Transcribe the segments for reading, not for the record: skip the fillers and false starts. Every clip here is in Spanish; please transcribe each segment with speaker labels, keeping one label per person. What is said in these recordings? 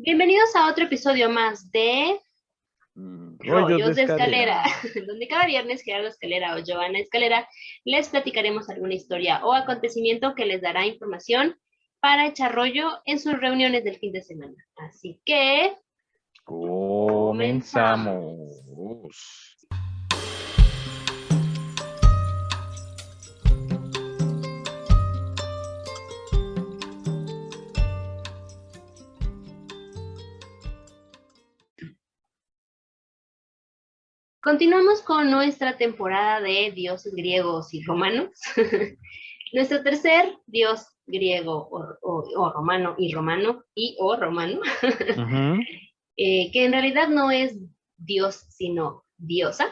Speaker 1: Bienvenidos a otro episodio más de
Speaker 2: Rollos de
Speaker 1: Rollos de Escalera,
Speaker 2: escalera.
Speaker 1: donde cada viernes Gerardo Escalera o Giovanna Escalera les platicaremos alguna historia o acontecimiento que les dará información para echar rollo en sus reuniones del fin de semana. Así que comenzamos.
Speaker 2: Comenzamos.
Speaker 1: Continuamos con nuestra temporada de dioses griegos y romanos. Nuestro tercer dios griego o romano y romano y o romano,
Speaker 2: Ujú.
Speaker 1: que en realidad no es dios sino diosa.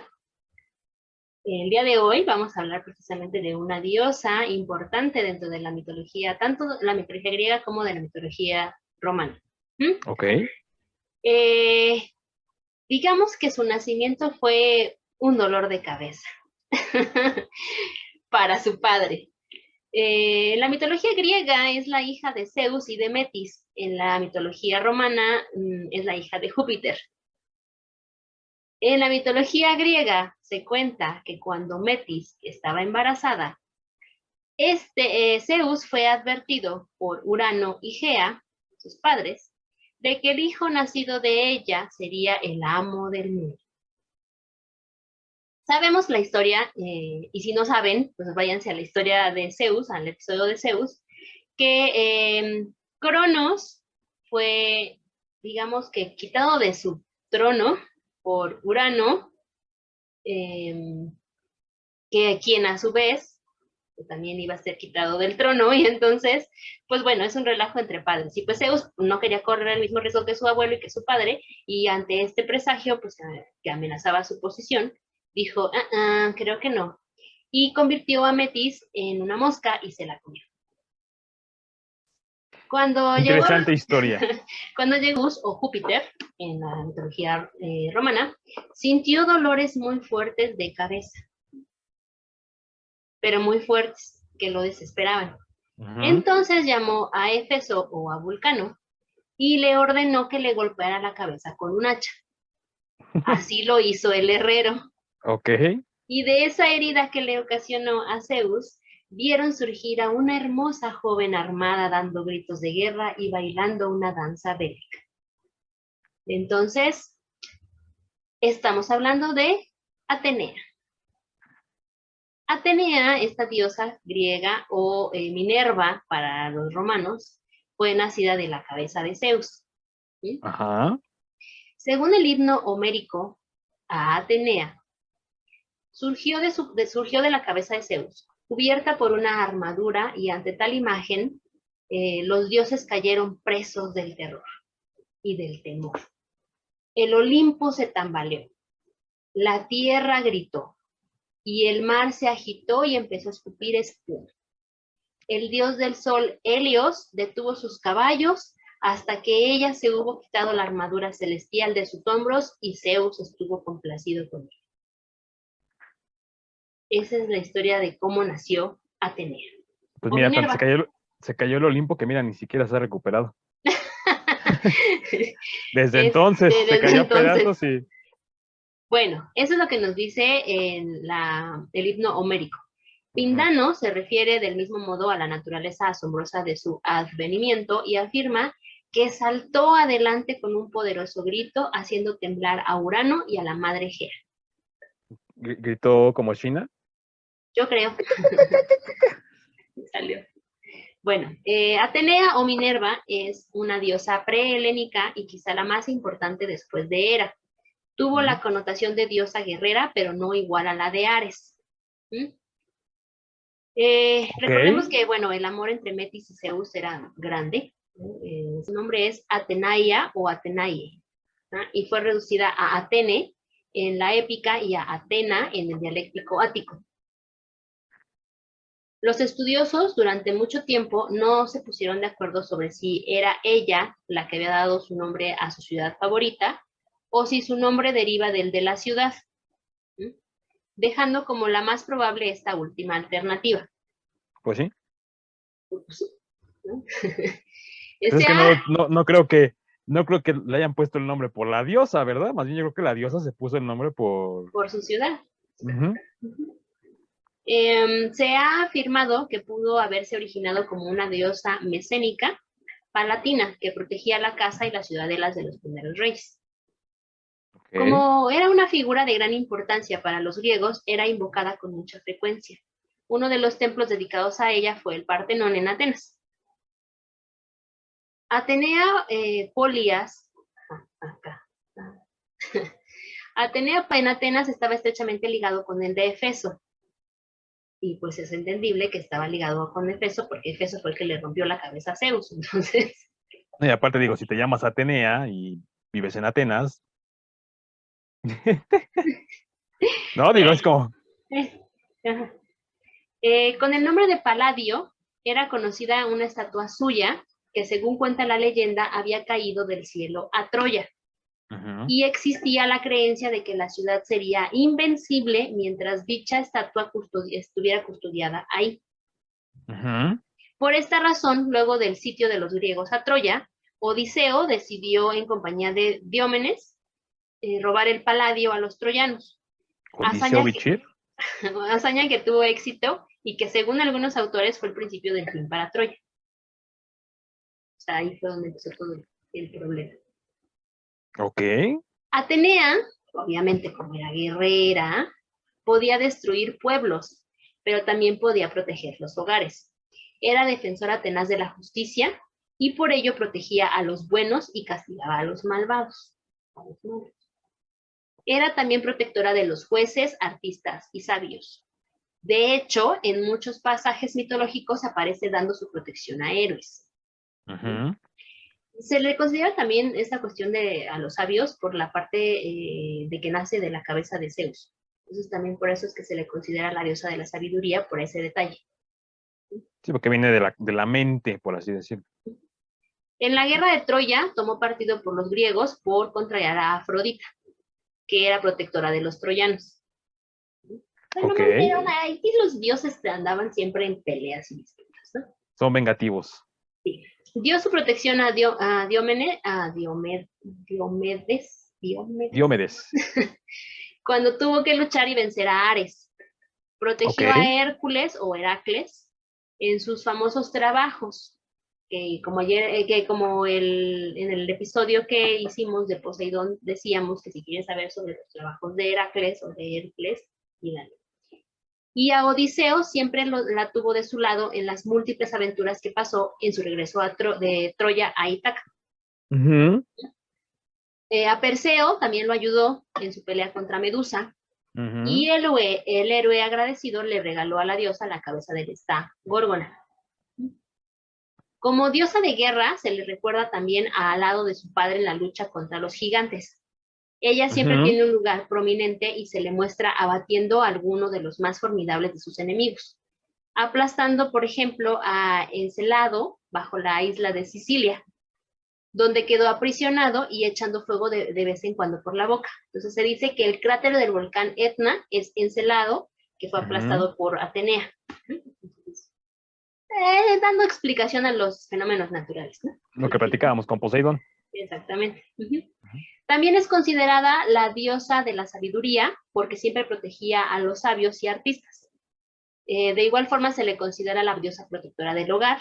Speaker 1: El día de hoy vamos a hablar precisamente de una diosa importante dentro de la mitología, tanto la mitología griega como de la mitología romana. ¿Mm?
Speaker 2: Ok.
Speaker 1: Eh, digamos que su nacimiento fue un dolor de cabeza para su padre. La mitología griega es la hija de Zeus y de Metis. En la mitología romana es la hija de Júpiter. En la mitología griega se cuenta que cuando Metis estaba embarazada, Zeus fue advertido por Urano y Gea, sus padres, de que el hijo nacido de ella sería el amo del mundo. Sabemos la historia, y si no saben, pues váyanse a la historia de Zeus, al episodio de Zeus, que Cronos fue, digamos que quitado de su trono por Urano, eh, que quien a su vez también iba a ser quitado del trono, y entonces, pues bueno, es un relajo entre padres. Y pues Zeus no quería correr el mismo riesgo que su abuelo y que su padre, y ante este presagio, pues que amenazaba su posición, dijo, creo que no. Y convirtió a Metis en una mosca y se la comió. Cuando llegó,
Speaker 2: Interesante historia.
Speaker 1: cuando llegó o Júpiter, en la mitología romana, sintió dolores muy fuertes de cabeza, pero muy fuertes, que lo desesperaban.
Speaker 2: Ujú.
Speaker 1: Entonces llamó a Éfeso o a Vulcano y le ordenó que le golpeara la cabeza con un hacha. Así lo hizo el herrero.
Speaker 2: Ok.
Speaker 1: Y de esa herida que le ocasionó a Zeus, vieron surgir a una hermosa joven armada dando gritos de guerra y bailando una danza bélica. Entonces, estamos hablando de Atenea. Atenea, esta diosa griega o Minerva para los romanos, fue nacida de la cabeza de Zeus. ¿Sí?
Speaker 2: Ajá.
Speaker 1: Según el himno homérico, a Atenea surgió de la cabeza de Zeus, cubierta por una armadura, y ante tal imagen los dioses cayeron presos del terror y del temor. El Olimpo se tambaleó, la tierra gritó, y el mar se agitó y empezó a escupir espuma. El dios del sol, Helios, detuvo sus caballos hasta que ella se hubo quitado la armadura celestial de sus hombros y Zeus estuvo complacido con ella. Esa es la historia de cómo nació Atenea.
Speaker 2: Pues
Speaker 1: O
Speaker 2: mira,
Speaker 1: Minerva.
Speaker 2: se cayó el Olimpo que mira, ni siquiera se ha recuperado. Desde entonces se
Speaker 1: Desde
Speaker 2: cayó a
Speaker 1: entonces.
Speaker 2: pedazos y...
Speaker 1: Bueno, eso es lo que nos dice el himno homérico.
Speaker 2: Ujú.
Speaker 1: Pindano se refiere del mismo modo a la naturaleza asombrosa de su advenimiento y afirma que saltó adelante con un poderoso grito, haciendo temblar a Urano y a la madre Gea.
Speaker 2: Gritó como China.
Speaker 1: Yo creo. Salió. Bueno, Atenea o Minerva es una diosa prehelénica y quizá la más importante después de Hera. Tuvo
Speaker 2: Ujú.
Speaker 1: la connotación de diosa guerrera, pero no igual a la de Ares. ¿Mm?
Speaker 2: Ok.
Speaker 1: Recordemos que, bueno, el amor entre Metis y Zeus era grande. Su nombre es Atenaia o Atenaie, ¿no? Y fue reducida a Atene en la épica y a Atena en el dialéctico ático. Los estudiosos durante mucho tiempo no se pusieron de acuerdo sobre si era ella la que había dado su nombre a su ciudad favorita o si su nombre deriva del de la ciudad, ¿sí? Dejando como la más probable esta última alternativa.
Speaker 2: Pues sí.
Speaker 1: Pues sí, ¿no?
Speaker 2: Pues es que
Speaker 1: Sea,
Speaker 2: no creo que no creo que le hayan puesto el nombre por la diosa, ¿verdad? Más bien yo creo que la diosa se puso el nombre por...
Speaker 1: Por su ciudad.
Speaker 2: Ujú.
Speaker 1: Se ha afirmado que pudo haberse originado como una diosa mecénica palatina que protegía la casa y las ciudadelas de los primeros reyes.
Speaker 2: Ok.
Speaker 1: Como era una figura de gran importancia para los griegos, era invocada con mucha frecuencia. Uno de los templos dedicados a ella fue el Partenón en Atenas. Atenea Polias, acá. Atenea en Atenas estaba estrechamente ligado con el de Efeso. Y pues es entendible que estaba ligado con Efeso porque Efeso fue el que le rompió la cabeza a Zeus. Entonces,
Speaker 2: Y aparte digo, si te llamas Atenea y vives en Atenas, no, digo, es como,
Speaker 1: eh, ajá. Con el nombre de Palladio era conocida una estatua suya que, según cuenta la leyenda, había caído del cielo a Troya.
Speaker 2: ujú,
Speaker 1: Y existía la creencia de que la ciudad sería invencible mientras dicha estatua estuviera custodiada ahí.
Speaker 2: ujú.
Speaker 1: Por esta razón, luego del sitio de los griegos a Troya, Odiseo decidió, en compañía de Diómenes, robar el Palladio a los troyanos.
Speaker 2: Odiseo
Speaker 1: Hazaña que,
Speaker 2: Bichir.
Speaker 1: hazaña que tuvo éxito y que, según algunos autores, fue el principio del fin para Troya. O sea, ahí fue donde empezó todo el problema.
Speaker 2: Ok.
Speaker 1: Atenea, obviamente como era guerrera, podía destruir pueblos, pero también podía proteger los hogares. Era defensora tenaz de la justicia y por ello protegía a los buenos y castigaba a los malvados. Era también protectora de los jueces, artistas y sabios. De hecho, en muchos pasajes mitológicos aparece dando su protección a héroes.
Speaker 2: Ujú.
Speaker 1: Se le considera también esta cuestión a los sabios por la parte de que nace de la cabeza de Zeus. Entonces también por eso es que se le considera la diosa de la sabiduría por ese detalle.
Speaker 2: Sí, porque viene de la mente, por así decirlo.
Speaker 1: En la guerra de Troya tomó partido por los griegos por contrariar a Afrodita, que era protectora de los troyanos. Bueno,
Speaker 2: Ok.
Speaker 1: aquí los dioses andaban siempre en peleas y disputas, ¿no?
Speaker 2: Son vengativos.
Speaker 1: Sí. Dio su protección a Diomedes,
Speaker 2: Diomedes.
Speaker 1: cuando tuvo que luchar y vencer a Ares.
Speaker 2: Ok.
Speaker 1: Protegió a Hércules o Heracles en sus famosos trabajos, que como ayer, en el episodio que hicimos de Poseidón, decíamos que si quieres saber sobre los trabajos de Heracles o de Hércules, díganlo. Y a Odiseo siempre la tuvo de su lado en las múltiples aventuras que pasó en su regreso de Troya a Ítaca.
Speaker 2: Ujú,
Speaker 1: A Perseo también lo ayudó en su pelea contra Medusa,
Speaker 2: ujú.
Speaker 1: y el héroe agradecido le regaló a la diosa la cabeza de esta Górgona. Como diosa de guerra, se le recuerda también al lado de su padre en la lucha contra los gigantes. Ella siempre
Speaker 2: Ujú.
Speaker 1: tiene un lugar prominente y se le muestra abatiendo a alguno de los más formidables de sus enemigos, aplastando, por ejemplo, a Encelado bajo la isla de Sicilia, donde quedó aprisionado y echando fuego de vez en cuando por la boca. Entonces se dice que el cráter del volcán Etna es Encelado, que fue
Speaker 2: Ujú.
Speaker 1: aplastado por Atenea. Dando explicación a los fenómenos naturales, ¿no?
Speaker 2: Lo que platicábamos con Poseidón.
Speaker 1: Exactamente. Uh-huh.
Speaker 2: Ujú.
Speaker 1: También es considerada la diosa de la sabiduría porque siempre protegía a los sabios y artistas. De igual forma se le considera la diosa protectora del hogar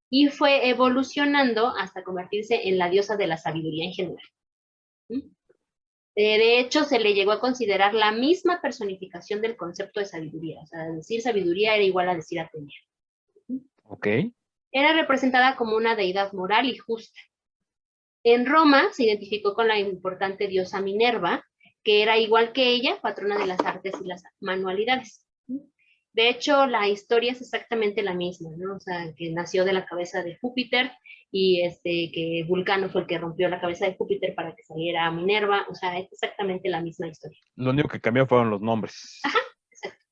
Speaker 1: y fue evolucionando hasta convertirse en la diosa de la sabiduría en general. De hecho, se le llegó a considerar la misma personificación del concepto de sabiduría. O sea, decir sabiduría era igual a decir Atenea.
Speaker 2: Ok.
Speaker 1: Era representada como una deidad moral y justa. En Roma se identificó con la importante diosa Minerva, que era igual que ella, patrona de las artes y las manualidades. De hecho, la historia es exactamente la misma, ¿no? O sea, que nació de la cabeza de Júpiter y que Vulcano fue el que rompió la cabeza de Júpiter para que saliera Minerva. O sea, es exactamente la misma historia.
Speaker 2: Lo único que cambió fueron los nombres.
Speaker 1: Ajá, exacto.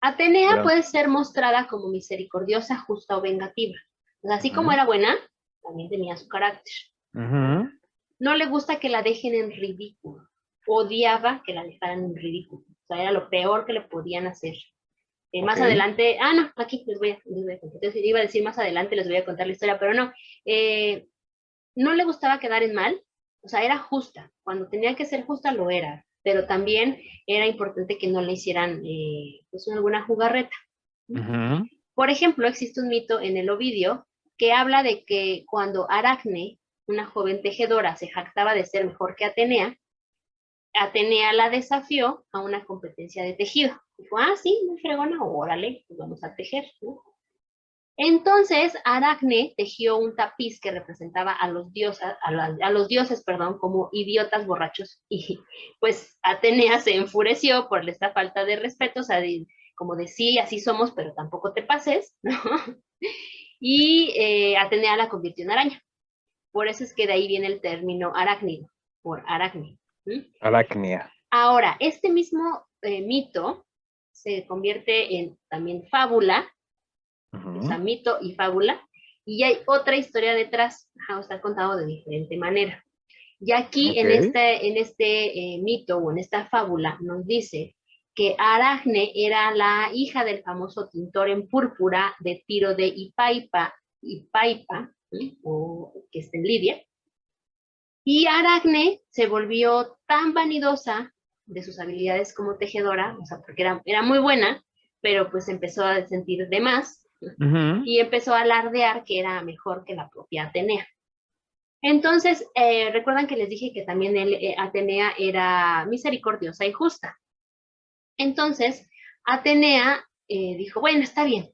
Speaker 1: Atenea
Speaker 2: Pero,
Speaker 1: puede ser mostrada como misericordiosa, justa o vengativa. O sea, así como
Speaker 2: ujú,
Speaker 1: era buena, también tenía su carácter.
Speaker 2: ujú.
Speaker 1: No le gusta que la dejen en ridículo. Odiaba que la dejaran en ridículo. O sea, era lo peor que le podían hacer.
Speaker 2: Ok.
Speaker 1: Más adelante, no, aquí les voy a contar. Entonces, iba a decir más adelante, les voy a contar la historia, pero no. no le gustaba quedar en mal, o sea, era justa. Cuando tenía que ser justa lo era, pero también era importante que no le hicieran pues alguna jugarreta.
Speaker 2: Ujú.
Speaker 1: Por ejemplo, existe un mito en el Ovidio que habla de que cuando Aracne, una joven tejedora, se jactaba de ser mejor que Atenea, Atenea la desafió a una competencia de tejido. Dijo, ah, sí, muy fregona, órale, pues vamos a tejer, ¿no? Entonces, Aracne tejió un tapiz que representaba a los dioses, a los dioses, perdón, como idiotas borrachos. Y pues Atenea se enfureció por esta falta de respeto, o sea, como de sí, así somos, pero tampoco te pases, ¿no? Y Atenea la convirtió en araña. Por eso es que de ahí viene el término arácnido, por Aracne. ¿Sí?
Speaker 2: Aracnia.
Speaker 1: Ahora, este mismo mito se convierte en también fábula, o sea,
Speaker 2: Ujú.
Speaker 1: mito y fábula, y hay otra historia detrás, o está contado de diferente manera. Y aquí
Speaker 2: Ok.
Speaker 1: en este mito o en esta fábula nos dice que Aracne era la hija del famoso tintor en púrpura de Tiro de Ipaipa, ¿sí? O que está en Lidia, y Aracne se volvió tan vanidosa de sus habilidades como tejedora, o sea, porque era muy buena, pero pues empezó a sentir de más
Speaker 2: Ujú.
Speaker 1: y empezó a alardear que era mejor que la propia Atenea. Entonces, recuerdan que les dije que también Atenea era misericordiosa y justa. Entonces, Atenea dijo, bueno, está bien,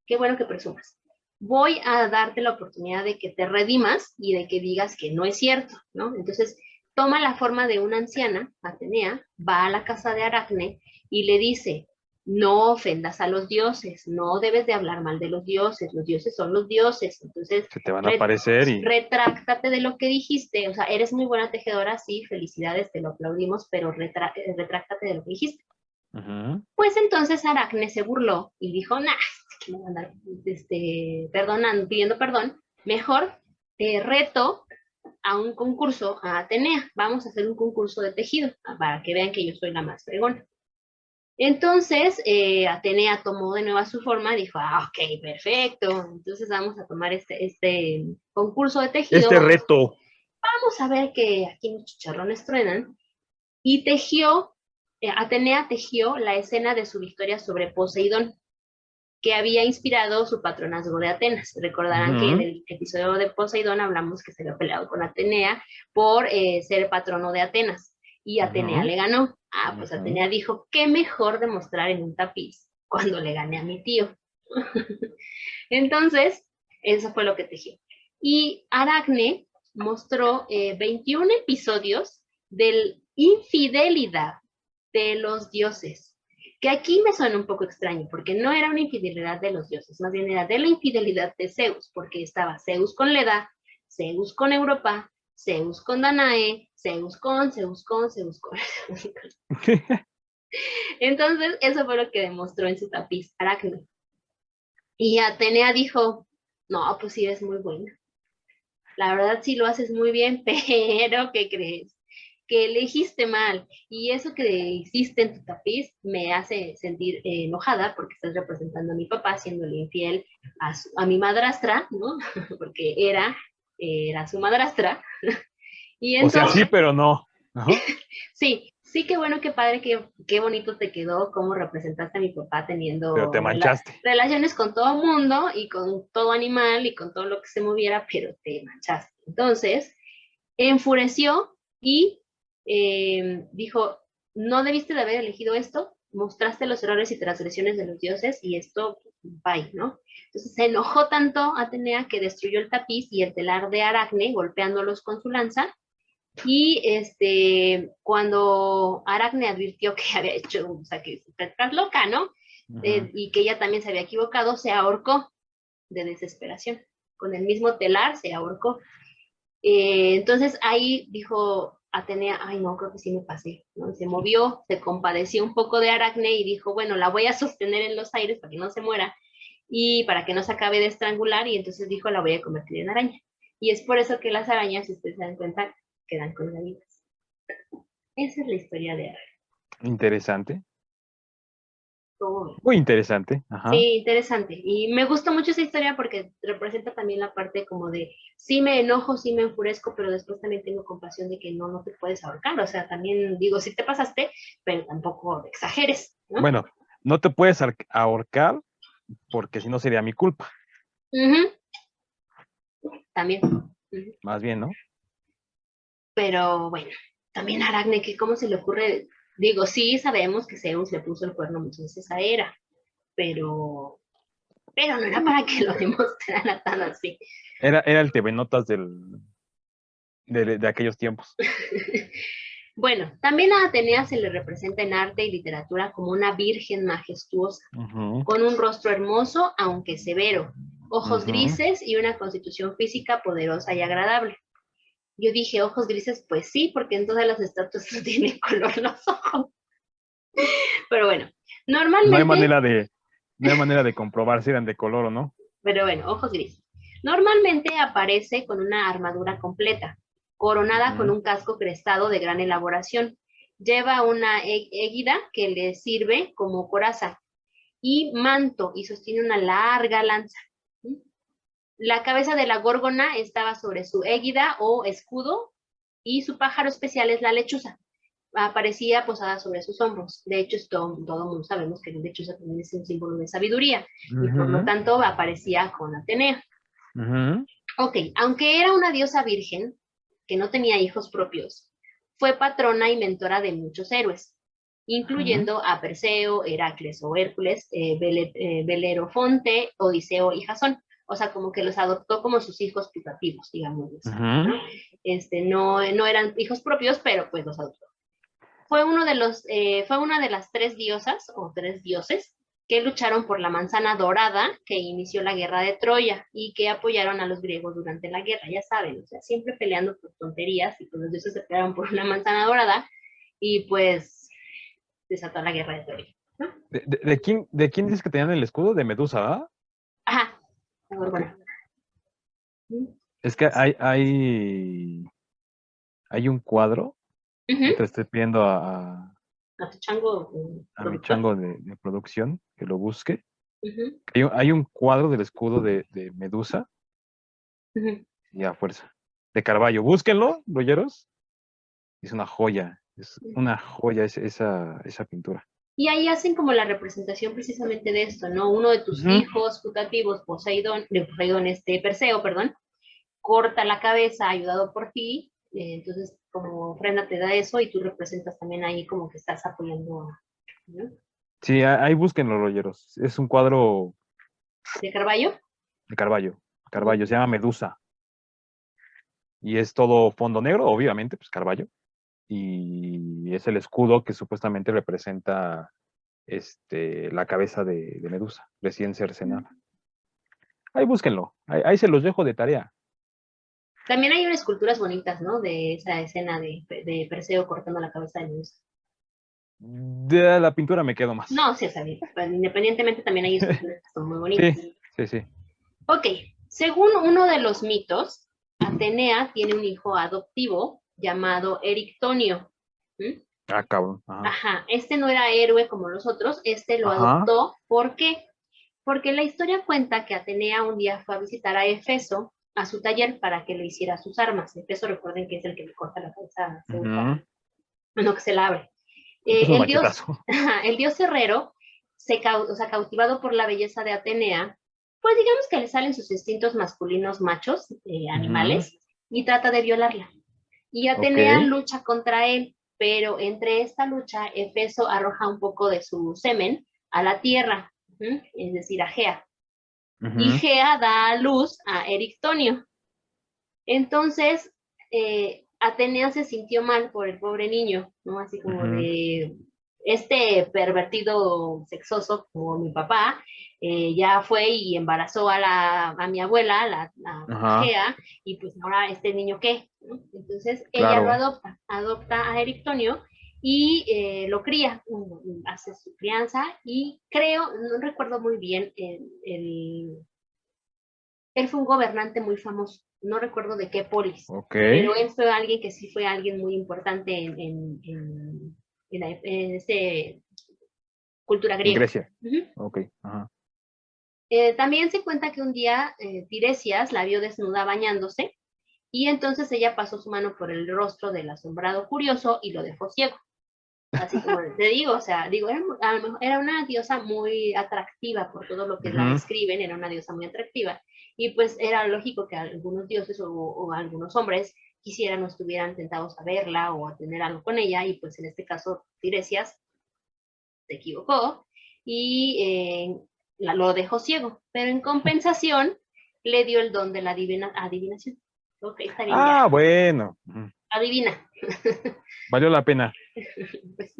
Speaker 1: qué bueno que presumas. Voy a darte la oportunidad de que te redimas y de que digas que no es cierto, ¿no? Entonces, toma la forma de una anciana, Atenea, va a la casa de Aracne y le dice, no ofendas a los dioses, no debes de hablar mal de los dioses son los dioses, entonces
Speaker 2: Se te van a aparecer y...
Speaker 1: retráctate de lo que dijiste, o sea, eres muy buena tejedora, sí, felicidades, te lo aplaudimos, pero retráctate de lo que dijiste.
Speaker 2: Ujú.
Speaker 1: Pues entonces Aracne se burló y dijo, nah, que me van a andar perdonando, pidiendo perdón, mejor reto a un concurso a Atenea, vamos a hacer un concurso de tejido para que vean que yo soy la más fregona. Entonces, Atenea tomó de nuevo su forma, dijo, ah, ok, perfecto, entonces vamos a tomar este concurso de tejido,
Speaker 2: Este reto.
Speaker 1: vamos a ver que aquí los chicharrones truenan, y tejió, Atenea tejió la escena de su victoria sobre Poseidón, que había inspirado su patronazgo de Atenas. Recordarán que en
Speaker 2: Ujú.
Speaker 1: el episodio de Poseidón hablamos que se había peleado con Atenea por ser patrono de Atenas, y Atenea
Speaker 2: Ujú.
Speaker 1: le ganó. Ah, pues
Speaker 2: Ujú.
Speaker 1: Atenea dijo, qué mejor demostrar en un tapiz cuando le gané a mi tío. Entonces, eso fue lo que tejió. Y Aracne mostró 21 episodios de infidelidad de los dioses, que aquí me suena un poco extraño, porque no era una infidelidad de los dioses, más bien era de la infidelidad de Zeus, porque estaba Zeus con Leda, Zeus con Europa, Zeus con Danae, Zeus con. Entonces, eso fue lo que demostró en su tapiz Aracne. Y Atenea dijo, no, pues sí, eres muy buena. La verdad sí lo haces muy bien, pero ¿qué crees? Que elegiste mal. Y eso que hiciste en tu tapiz me hace sentir enojada porque estás representando a mi papá siéndole infiel a mi madrastra, ¿no? Porque era su madrastra. Y
Speaker 2: O sea,
Speaker 1: entonces,
Speaker 2: sí, pero no. Ajá.
Speaker 1: sí, sí, qué bueno, qué padre, qué bonito te quedó cómo representaste a mi papá
Speaker 2: Pero te
Speaker 1: teniendo
Speaker 2: manchaste.
Speaker 1: relaciones con todo mundo y con todo animal y con todo lo que se moviera, pero te manchaste. Entonces, enfureció y dijo, no debiste de haber elegido esto, mostraste los errores y transgresiones de los dioses y esto, bye, ¿no? Entonces se enojó tanto Atenea que destruyó el tapiz y el telar de Aracne, golpeándolos con su lanza, y cuando Aracne advirtió que había hecho, o sea, que estás loca, ¿no?
Speaker 2: Ujú.
Speaker 1: Y que ella también se había equivocado, se ahorcó de desesperación. Con el mismo telar se ahorcó. Entonces ahí dijo Atenea, ay no, creo que sí me pasé, ¿no? Se movió, se compadeció un poco de Aracne y dijo, bueno, la voy a sostener en los aires para que no se muera y para que no se acabe de estrangular, y entonces dijo, la voy a convertir en araña. Y es por eso que las arañas, si ustedes se dan cuenta, quedan colgaditas. Esa es la historia de Aracne.
Speaker 2: Interesante.
Speaker 1: todo.
Speaker 2: Muy interesante. Ajá.
Speaker 1: Sí, interesante. Y me gustó mucho esa historia porque representa también la parte como de, sí me enojo, sí me enfurezco, pero después también tengo compasión de que no te puedes ahorcar. O sea, también digo, sí te pasaste, pero tampoco exageres, ¿no?
Speaker 2: Bueno, no te puedes ahorcar porque si no sería mi culpa,
Speaker 1: Ujú, también. Ujú.
Speaker 2: más bien, ¿no?
Speaker 1: Pero bueno, también Aracne, que cómo se le ocurre, digo, sí sabemos que Zeus le puso el cuerno muchas veces a Hera, pero, pero no era para que lo demostrara tan así.
Speaker 2: Era el TV Notas de aquellos tiempos.
Speaker 1: Bueno, también a Atenea se le representa en arte y literatura como una virgen majestuosa,
Speaker 2: Ujú,
Speaker 1: con un rostro hermoso, aunque severo, ojos
Speaker 2: ujú.
Speaker 1: grises y una constitución física poderosa y agradable. Yo dije, ojos grises, pues sí, porque en todas las estatuas no tienen color los ojos. Pero bueno,
Speaker 2: No hay
Speaker 1: normalmente,
Speaker 2: manera de, no hay manera de comprobar si eran de color o no.
Speaker 1: pero bueno, ojos grises. Normalmente aparece con una armadura completa, coronada con
Speaker 2: Ujú,
Speaker 1: un casco crestado de gran elaboración. Lleva una égida que le sirve como coraza y manto y sostiene una larga lanza. La cabeza de la górgona estaba sobre su égida o escudo y su pájaro especial es la lechuza. Aparecía posada sobre sus hombros. De hecho, todo mundo sabemos que la lechuza también es un símbolo de sabiduría y por lo
Speaker 2: ujú,
Speaker 1: tanto aparecía con Atenea.
Speaker 2: ujú,
Speaker 1: Ok, aunque era una diosa virgen que no tenía hijos propios, fue patrona y mentora de muchos héroes,
Speaker 2: ujú.
Speaker 1: incluyendo a Perseo, Heracles o Hércules, Belerofonte, Odiseo y Jasón. O sea, como que los adoptó como sus hijos putativos, digamos así,
Speaker 2: Ujú.
Speaker 1: ¿no? No eran hijos propios, pero pues los adoptó. Fue una de las tres diosas o tres dioses que lucharon por la manzana dorada que inició la guerra de Troya y que apoyaron a los griegos durante la guerra, ya saben, o sea, siempre peleando por tonterías y pues los dioses se pelearon por una manzana dorada y pues desató la guerra de Troya, ¿no?
Speaker 2: ¿De quién dices que tenían el escudo? De Medusa, ¿verdad?
Speaker 1: Ajá,
Speaker 2: Ok.
Speaker 1: bueno.
Speaker 2: Es que hay un cuadro,
Speaker 1: Uh-huh.
Speaker 2: ahorita estoy pidiendo
Speaker 1: A tu chango
Speaker 2: a mi
Speaker 1: productor.
Speaker 2: chango de producción que lo busque.
Speaker 1: Uh-huh.
Speaker 2: Hay un cuadro del escudo de Medusa
Speaker 1: Uh-huh.
Speaker 2: y a fuerza. De Carballo. Búsquenlo, rolleros. Es una joya. Es una joya esa pintura.
Speaker 1: Y ahí hacen como la representación precisamente de esto, ¿no? Uno de tus
Speaker 2: Ujú.
Speaker 1: hijos putativos, Poseidón, Perseo, perdón, corta la cabeza ayudado por ti, entonces como ofrenda te da eso y tú representas también ahí como que estás apoyando a, ¿no?
Speaker 2: Sí, ahí búsquenlo, rolleros. Es un cuadro
Speaker 1: De Carballo.
Speaker 2: de Carballo. Carballo,
Speaker 1: Uh,
Speaker 2: se llama Medusa. Y es todo fondo negro, obviamente, pues Carballo. Y es el escudo que supuestamente representa la cabeza de Medusa, recién cercenada. Ahí búsquenlo, ahí se los dejo de tarea.
Speaker 1: También hay unas esculturas bonitas, ¿no? De esa escena de Perseo cortando la cabeza de Medusa.
Speaker 2: De la pintura me quedo más.
Speaker 1: No, sí, o sea, pues, independientemente también hay esculturas que son muy
Speaker 2: Sí,
Speaker 1: bonitas.
Speaker 2: sí, sí.
Speaker 1: Ok, según uno de los mitos, Atenea tiene un hijo adoptivo llamado Erictonio. ¿Mm?
Speaker 2: Ah, cabrón. Ajá.
Speaker 1: Ajá, este no era héroe como los otros, este lo
Speaker 2: Ajá.
Speaker 1: adoptó. ¿Por qué? Porque la historia cuenta que Atenea un día fue a visitar a Efeso, a su taller, para que le hiciera sus armas. Efeso, recuerden que es el que le corta la cabeza a Zeus
Speaker 2: Ujú.
Speaker 1: para, bueno, que se la abre.
Speaker 2: Es un
Speaker 1: El dios,
Speaker 2: machetazo.
Speaker 1: el dios herrero, o sea, cautivado por la belleza de Atenea, pues digamos que le salen sus instintos masculinos machos,
Speaker 2: Ujú.
Speaker 1: animales, y trata de violarla. Y
Speaker 2: Ok.
Speaker 1: Atenea lucha contra él, pero entre esta lucha, Efeso arroja un poco de su semen a la tierra, es decir, a Gea. Y
Speaker 2: Ujú.
Speaker 1: Gea da a luz a Erictonio. Entonces, Atenea se sintió mal por el pobre niño, ¿no? Así como
Speaker 2: Ujú.
Speaker 1: de este pervertido sexoso como mi papá, ya fue y embarazó a mi abuela, a
Speaker 2: Ajá.
Speaker 1: Gea, y pues ahora este niño qué, ¿no? Entonces ella lo
Speaker 2: Claro.
Speaker 1: adopta a Erictonio y lo cría, hace su crianza y creo, no recuerdo muy bien él fue un gobernante muy famoso, no recuerdo de qué polis,
Speaker 2: Ok.
Speaker 1: pero él fue alguien que sí fue alguien muy importante en cultura
Speaker 2: En
Speaker 1: griega.
Speaker 2: Grecia.
Speaker 1: Ujú.
Speaker 2: Ok. Ajá.
Speaker 1: También se cuenta que un día Tiresias la vio desnuda bañándose y entonces ella pasó su mano por el rostro del asombrado curioso y lo dejó ciego. Así como te digo, o sea, digo, era una diosa muy atractiva por todo lo que la
Speaker 2: Ujú.
Speaker 1: describen, era una diosa muy atractiva. Y pues era lógico que algunos dioses o algunos hombres quisieran o estuvieran tentados a verla o a tener algo con ella, y pues en este caso Tiresias se equivocó y lo dejó ciego, pero en compensación le dio el don de la adivinación. Ok, está bien ya.
Speaker 2: Ah, bueno. Ujú.
Speaker 1: Adivina.
Speaker 2: Valió la pena.
Speaker 1: Pues,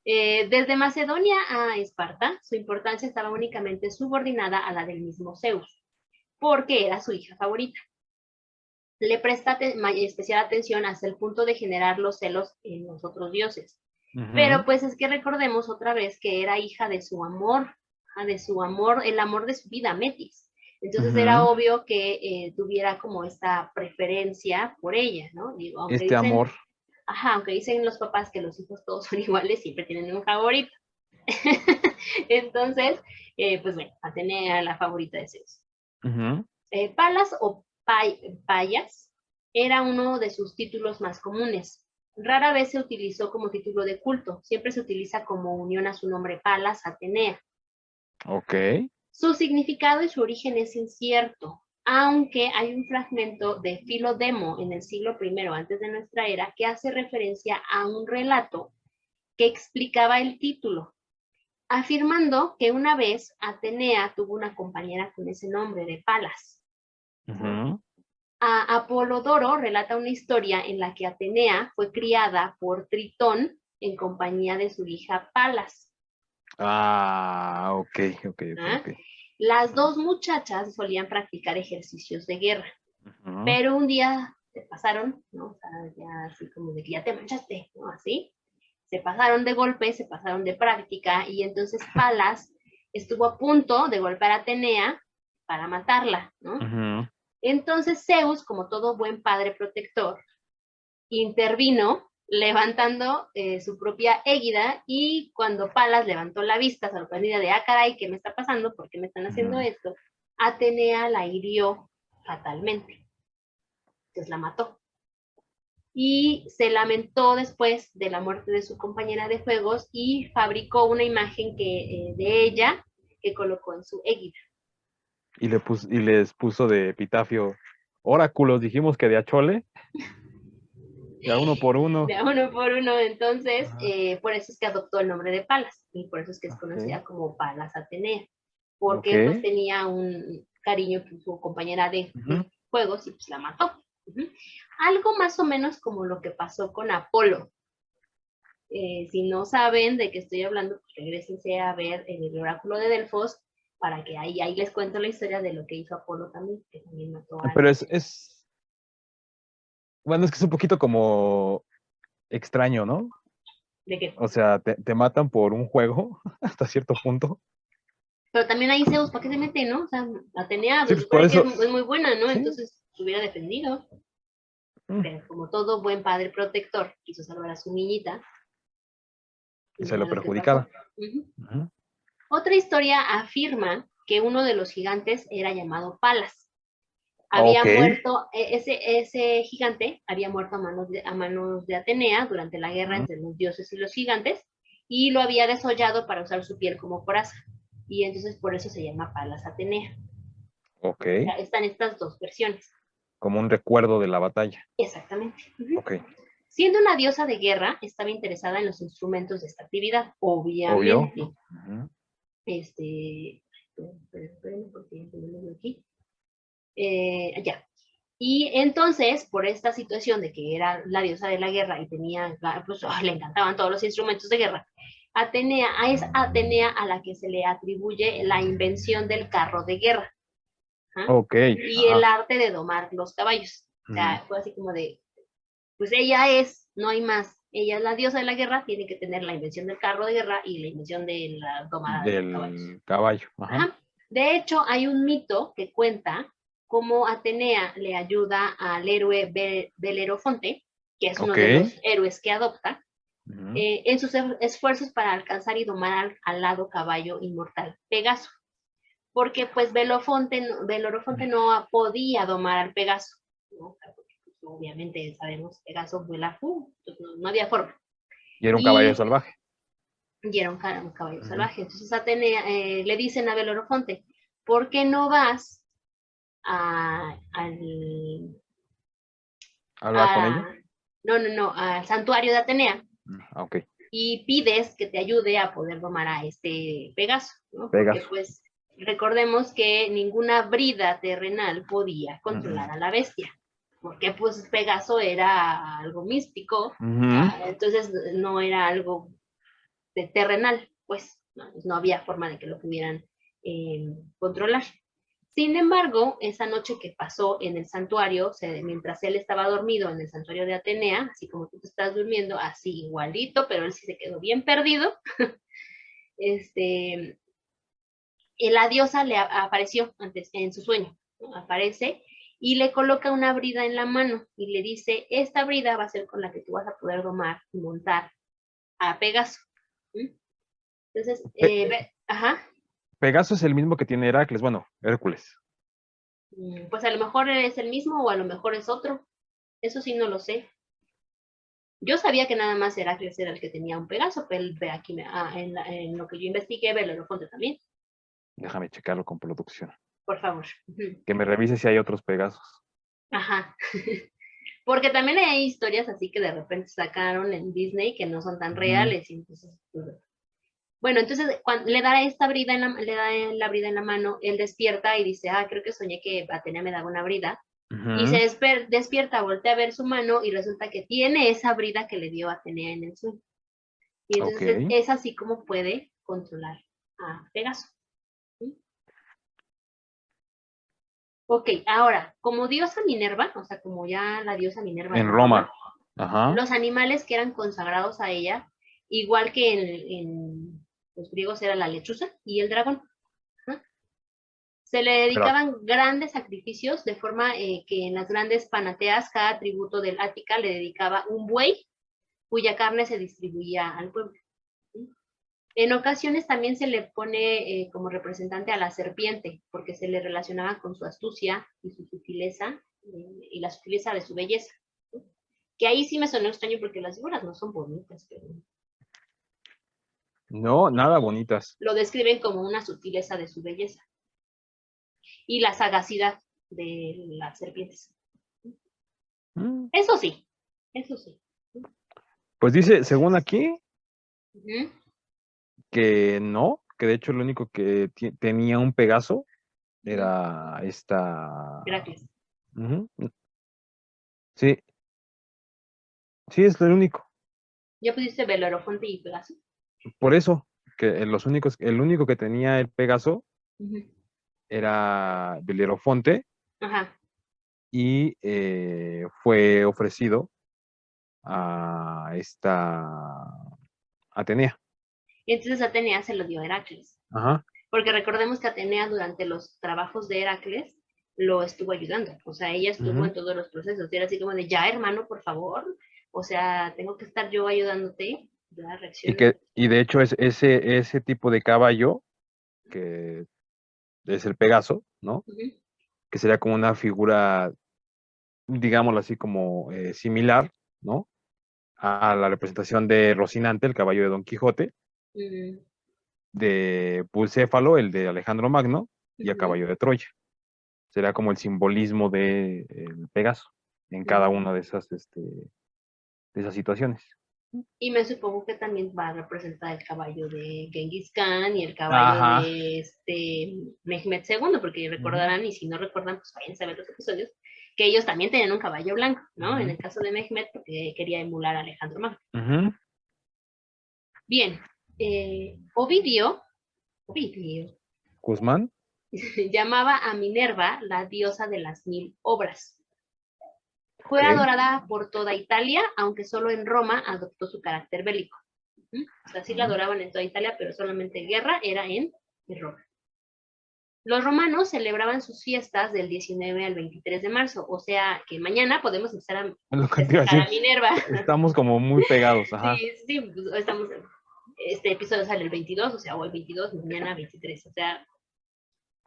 Speaker 1: desde Macedonia a Esparta, su importancia estaba únicamente subordinada a la del mismo Zeus, porque era su hija favorita. Le presta especial atención hasta el punto de generar los celos en los otros dioses. Pero
Speaker 2: Ujú.
Speaker 1: pues es que recordemos otra vez que era hija de su amor, el amor de su vida, Metis. Entonces era
Speaker 2: Ujú.
Speaker 1: obvio que tuviera como esta preferencia por ella, ¿no? Digo,
Speaker 2: Este amor.
Speaker 1: aunque dicen los papás que los hijos todos son iguales, siempre tienen un favorito. Entonces, pues bueno, Atenea era la favorita de Zeus.
Speaker 2: Ujú.
Speaker 1: Palas o Payas era uno de sus títulos más comunes. Rara vez se utilizó como título de culto, siempre se utiliza como unión a su nombre Palas, Atenea.
Speaker 2: Ok.
Speaker 1: Su significado y su origen es incierto, aunque hay un fragmento de Filodemo en el siglo I antes de nuestra era que hace referencia a un relato que explicaba el título, afirmando que una vez Atenea tuvo una compañera con ese nombre de Palas, ¿no?
Speaker 2: Ujú.
Speaker 1: Apolodoro relata una historia en la que Atenea fue criada por Tritón en compañía de su hija Palas.
Speaker 2: Ah, ok, ok, ok,
Speaker 1: ¿Ah?
Speaker 2: ok.
Speaker 1: Las dos muchachas solían practicar ejercicios de guerra,
Speaker 2: Ujú.
Speaker 1: pero un día se pasaron, ¿no? O sea, ya así como de que ya te manchaste, ¿no? Así. Se pasaron de golpe, se pasaron de práctica, y entonces Palas estuvo a punto de golpear a Atenea para matarla, ¿no?
Speaker 2: Ujú.
Speaker 1: Entonces Zeus, como todo buen padre protector, intervino levantando su propia égida, y cuando Palas levantó la vista sorprendida de, caray, ¿qué me está pasando? ¿Por qué me están haciendo
Speaker 2: Ujú.
Speaker 1: esto? Atenea la hirió fatalmente, entonces la mató. Y se lamentó después de la muerte de su compañera de juegos y fabricó una imagen de ella que colocó en su égida.
Speaker 2: Y les puso de epitafio, oráculos, dijimos que de Achole, ya uno por uno.
Speaker 1: De uno por uno, entonces,
Speaker 2: Ajá.
Speaker 1: por eso es que adoptó el nombre de Palas, y por eso es que es
Speaker 2: Ok,
Speaker 1: conocida como Palas Atenea,
Speaker 2: ok.
Speaker 1: porque pues tenía un cariño con su compañera
Speaker 2: Ujú.
Speaker 1: de juegos y pues la mató. Uh-huh. Algo más o menos como lo que pasó con Apolo. Si no saben de qué estoy hablando, pues regresense a ver el oráculo de Delfos, para que ahí les cuento la historia de lo que hizo Apolo también, que también mató a
Speaker 2: Pero
Speaker 1: alguien.
Speaker 2: bueno, es que es un poquito como extraño, ¿no?
Speaker 1: ¿De qué?
Speaker 2: O sea, te matan por un juego hasta cierto punto.
Speaker 1: Pero también ahí Zeus, ¿para qué se mete, no? O sea, Atenea
Speaker 2: Sí,
Speaker 1: se
Speaker 2: pues por
Speaker 1: supone que
Speaker 2: eso,
Speaker 1: es muy buena, ¿no?
Speaker 2: sí.
Speaker 1: Entonces se hubiera defendido.
Speaker 2: Mm.
Speaker 1: Pero como todo buen padre protector, quiso salvar a su niñita,
Speaker 2: Y
Speaker 1: y
Speaker 2: se
Speaker 1: mira
Speaker 2: lo
Speaker 1: lo que pasó.
Speaker 2: perjudicaba.
Speaker 1: Uh-huh.
Speaker 2: Ujú.
Speaker 1: Otra historia afirma que uno de los gigantes era llamado Palas. Había
Speaker 2: Ok.
Speaker 1: muerto, ese gigante había muerto a manos de Atenea durante la guerra
Speaker 2: Ujú.
Speaker 1: entre los dioses y los gigantes, y lo había desollado para usar su piel como coraza. Y entonces por eso se llama Palas Atenea.
Speaker 2: Ok.
Speaker 1: O sea, están estas dos versiones.
Speaker 2: Como un recuerdo de la batalla.
Speaker 1: Exactamente. Uh-huh.
Speaker 2: Ok.
Speaker 1: Siendo una diosa de guerra, estaba interesada en los instrumentos de esta actividad,
Speaker 2: Obvio.
Speaker 1: obviamente.
Speaker 2: Ujú.
Speaker 1: Espérenme porque aquí. Ya. Y entonces, por esta situación de que era la diosa de la guerra y tenía, pues, le encantaban todos los instrumentos de guerra, es Atenea a la que se le atribuye la invención del carro de guerra, ¿ah?
Speaker 2: Ok.
Speaker 1: Y el
Speaker 2: Ajá.
Speaker 1: arte de domar los caballos. O
Speaker 2: Ujú.
Speaker 1: sea, fue así como de, pues ella es, no hay más. Ella es la diosa de la guerra, tiene que tener la invención del carro de guerra y la invención de la domada de los caballos.
Speaker 2: Del caballo. Ajá.
Speaker 1: Ajá. De hecho, hay un mito que cuenta cómo Atenea le ayuda al héroe Belerofonte, que es uno
Speaker 2: Ok.
Speaker 1: de los héroes que adopta, en sus esfuerzos para alcanzar y domar al alado caballo inmortal Pegaso. Porque pues Belorofonte no podía domar al Pegaso, ¿no? Porque, pues, obviamente sabemos que Pegaso vuela, no había forma.
Speaker 2: Y era un caballo salvaje.
Speaker 1: Y era un caballo salvaje. Entonces Atenea le dicen a Belorofonte, ¿por qué no vas
Speaker 2: ¿Hablar con ella?
Speaker 1: al santuario de Atenea?
Speaker 2: Ok.
Speaker 1: Y pides que te ayude a poder domar a este Pegaso, ¿no?
Speaker 2: Pegaso.
Speaker 1: Porque pues recordemos que ninguna brida terrenal podía controlar a la bestia, porque pues Pegaso era algo místico, entonces no era algo de terrenal, pues no había forma de que lo pudieran controlar. Sin embargo, esa noche que pasó en el santuario, mientras él estaba dormido en el santuario de Atenea, así como tú te estás durmiendo, así igualito, pero él sí se quedó bien perdido, la diosa le apareció antes en su sueño, ¿no? Aparece y le coloca una brida en la mano y le dice, esta brida va a ser con la que tú vas a poder domar y montar a Pegaso. Entonces, ajá.
Speaker 2: Pegaso es el mismo que tiene Heracles, bueno, Hércules.
Speaker 1: Pues a lo mejor es el mismo o a lo mejor es otro. Eso sí no lo sé. Yo sabía que nada más Heracles era el que tenía un Pegaso, pero aquí en lo que yo investigué, Belorofonte también.
Speaker 2: Déjame checarlo con producción.
Speaker 1: Por favor.
Speaker 2: Que me revise si hay otros Pegasos.
Speaker 1: Ajá. Porque también hay historias así que de repente sacaron en Disney que no son tan reales. Y entonces, bueno, entonces cuando le da esta brida le da la brida en la mano, él despierta y dice, creo que soñé que Atenea me daba una brida. Y se despierta, voltea a ver su mano y resulta que tiene esa brida que le dio Atenea en el sueño. Y entonces es así como puede controlar a Pegaso. ¿Sí? Ok, ahora, como diosa Minerva, o sea, como ya la diosa Minerva
Speaker 2: en Roma,
Speaker 1: los animales que eran consagrados a ella, igual que en los griegos era la lechuza y el dragón. Se le dedicaban grandes sacrificios, de forma que en las grandes panateas cada tributo del Ática le dedicaba un buey cuya carne se distribuía al pueblo. En ocasiones también se le pone como representante a la serpiente, porque se le relacionaba con su astucia y su sutileza, y la sutileza de su belleza. Que ahí sí me sonó extraño porque las víboras no son bonitas, pero...
Speaker 2: No, nada bonitas.
Speaker 1: Lo describen como una sutileza de su belleza. Y la sagacidad de las serpientes. Eso sí, eso sí.
Speaker 2: Pues dice, según aquí, que no, que de hecho el único que tenía un Pegaso era esta...
Speaker 1: Heracles.
Speaker 2: Sí. Sí, es el único.
Speaker 1: ¿Ya pusiste Belorofonte y Pegaso?
Speaker 2: Por eso, que el único que tenía el Pegaso era Belerofonte.
Speaker 1: Ajá.
Speaker 2: Y fue ofrecido a esta Atenea.
Speaker 1: Y entonces Atenea se lo dio a Heracles.
Speaker 2: Ajá.
Speaker 1: Porque recordemos que Atenea durante los trabajos de Heracles lo estuvo ayudando. O sea, ella estuvo en todos los procesos. Y era así como de, ya hermano, por favor. O sea, tengo que estar yo ayudándote. Ya reacciona.
Speaker 2: Y de hecho es ese tipo de caballo, que es el Pegaso, ¿no? Que sería como una figura, digámoslo así, como similar, ¿no? A la representación de Rocinante, el caballo de Don Quijote, de Bucéfalo, el de Alejandro Magno, y a caballo de Troya. Será como el simbolismo del Pegaso en cada una de esas situaciones.
Speaker 1: Y me supongo que también va a representar el caballo de Genghis Khan y el caballo de Mehmed II, porque recordarán, y si no recuerdan, pues vayan a ver los episodios, que ellos también tenían un caballo blanco, ¿no? En el caso de Mehmed, porque quería emular a Alejandro Magno. Bien, Ovidio
Speaker 2: Guzmán
Speaker 1: llamaba a Minerva la diosa de las 1000 obras. Fue adorada por toda Italia, aunque solo en Roma adoptó su carácter bélico. O sea, sí la adoraban en toda Italia, pero solamente guerra era en Roma. Los romanos celebraban sus fiestas del 19 al 23 de marzo, o sea que mañana podemos empezar a
Speaker 2: Es lo que te iba a
Speaker 1: festejar
Speaker 2: decir.
Speaker 1: a Minerva.
Speaker 2: Estamos como muy pegados, ajá.
Speaker 1: Sí, sí, pues, estamos, este episodio sale el 22, o sea, hoy 22, mañana 23, o sea,